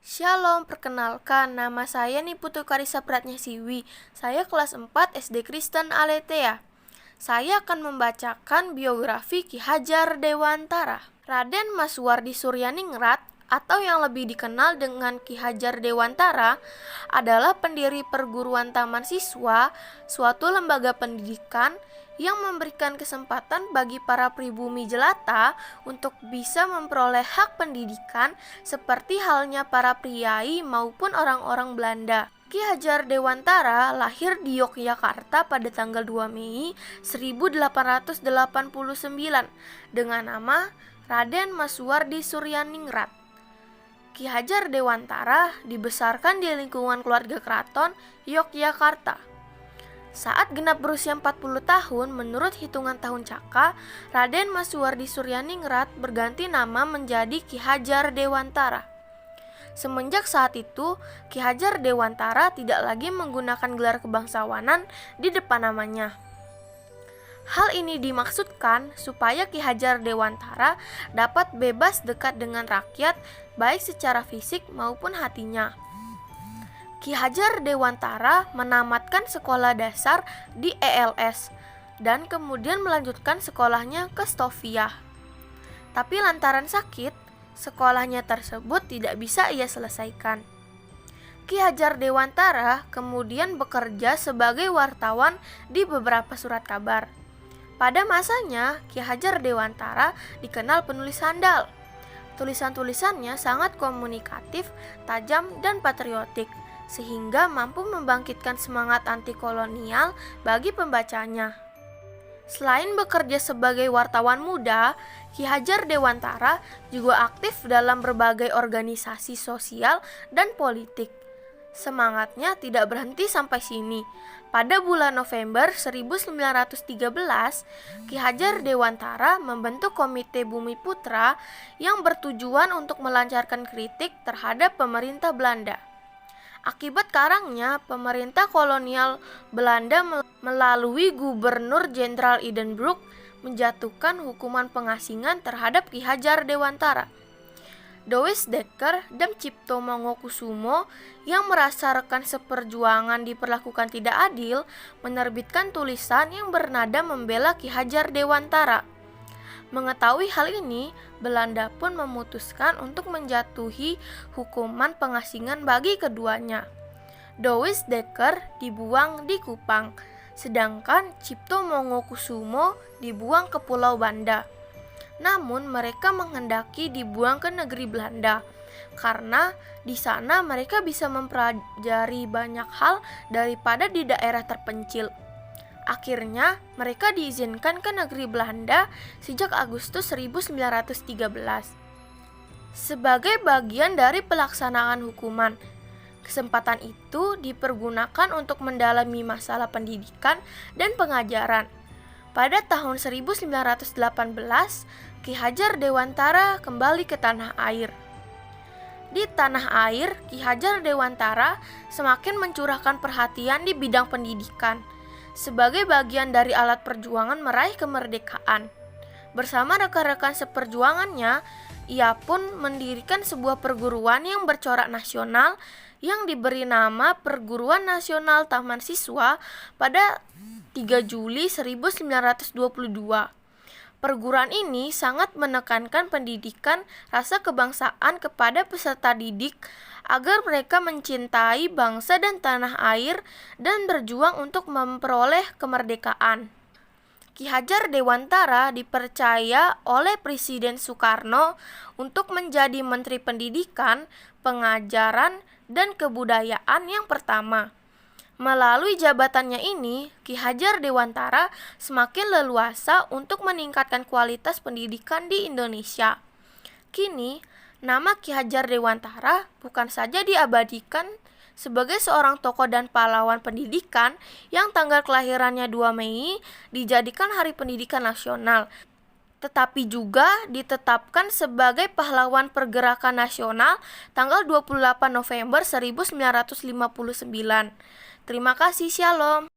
Shalom, perkenalkan, nama saya Niputu Karisa Pratnyasiwi. Saya kelas 4 SD Kristen Aletheia. Saya akan membacakan biografi Ki Hadjar Dewantara. Raden Masuwardi Suryaningrat atau yang lebih dikenal dengan Ki Hadjar Dewantara adalah pendiri perguruan taman siswa, suatu lembaga pendidikan yang memberikan kesempatan bagi para pribumi jelata untuk bisa memperoleh hak pendidikan seperti halnya para priai maupun orang-orang Belanda. Ki Hadjar Dewantara lahir di Yogyakarta pada tanggal 2 Mei 1889 dengan nama Raden Masuwardi Suryaningrat. Ki Hadjar Dewantara dibesarkan di lingkungan keluarga keraton Yogyakarta. Saat genap berusia 40 tahun, menurut hitungan tahun Caka, Raden Masuwardi Suryaningrat berganti nama menjadi Ki Hadjar Dewantara. Semenjak saat itu, Ki Hadjar Dewantara tidak lagi menggunakan gelar kebangsawanan di depan namanya. Hal ini dimaksudkan supaya Ki Hadjar Dewantara dapat bebas dekat dengan rakyat, baik secara fisik maupun hatinya. Ki Hadjar Dewantara menamatkan sekolah dasar di ELS dan kemudian melanjutkan sekolahnya ke Stovia. Tapi lantaran sakit, sekolahnya tersebut tidak bisa ia selesaikan. Ki Hadjar Dewantara kemudian bekerja sebagai wartawan di beberapa surat kabar. Pada masanya, Ki Hadjar Dewantara dikenal penulis handal. Tulisan-tulisannya sangat komunikatif, tajam, dan patriotik, sehingga mampu membangkitkan semangat anti-kolonial bagi pembacanya. Selain bekerja sebagai wartawan muda, Ki Hadjar Dewantara juga aktif dalam berbagai organisasi sosial dan politik. Semangatnya tidak berhenti sampai sini. Pada bulan November 1913, Ki Hadjar Dewantara membentuk Komite Bumi Putra yang bertujuan untuk melancarkan kritik terhadap pemerintah Belanda. Akibat karangnya, pemerintah kolonial Belanda melalui Gubernur Jenderal Edinburgh menjatuhkan hukuman pengasingan terhadap Ki Hadjar Dewantara. Douwes Dekker dan Cipto Mangunkusumo yang merasa rekan seperjuangan diperlakukan tidak adil menerbitkan tulisan yang bernada membela Ki Hadjar Dewantara. Mengetahui hal ini, Belanda pun memutuskan untuk menjatuhi hukuman pengasingan bagi keduanya. Douwes Dekker dibuang di Kupang, sedangkan Cipto Mangunkusumo dibuang ke Pulau Banda. Namun mereka menghendaki dibuang ke negeri Belanda, karena di sana mereka bisa mempelajari banyak hal daripada di daerah terpencil. Akhirnya, mereka diizinkan ke negeri Belanda sejak Agustus 1913. Sebagai bagian dari pelaksanaan hukuman, kesempatan itu dipergunakan untuk mendalami masalah pendidikan dan pengajaran. Pada tahun 1918, Ki Hadjar Dewantara kembali ke tanah air. Di tanah air, Ki Hadjar Dewantara semakin mencurahkan perhatian di bidang pendidikan sebagai bagian dari alat perjuangan meraih kemerdekaan. Bersama rekan-rekan seperjuangannya, ia pun mendirikan sebuah perguruan yang bercorak nasional yang diberi nama Perguruan Nasional Taman Siswa pada 3 Juli 1922. Perguruan ini sangat menekankan pendidikan rasa kebangsaan kepada peserta didik agar mereka mencintai bangsa dan tanah air dan berjuang untuk memperoleh kemerdekaan. Ki Hadjar Dewantara dipercaya oleh Presiden Soekarno untuk menjadi Menteri Pendidikan, Pengajaran, dan Kebudayaan yang pertama. Melalui jabatannya ini, Ki Hadjar Dewantara semakin leluasa untuk meningkatkan kualitas pendidikan di Indonesia. Kini, nama Ki Hadjar Dewantara bukan saja diabadikan sebagai seorang tokoh dan pahlawan pendidikan yang tanggal kelahirannya 2 Mei dijadikan Hari Pendidikan Nasional, tetapi juga ditetapkan sebagai pahlawan pergerakan nasional tanggal 28 November 1959. Terima kasih, Shalom.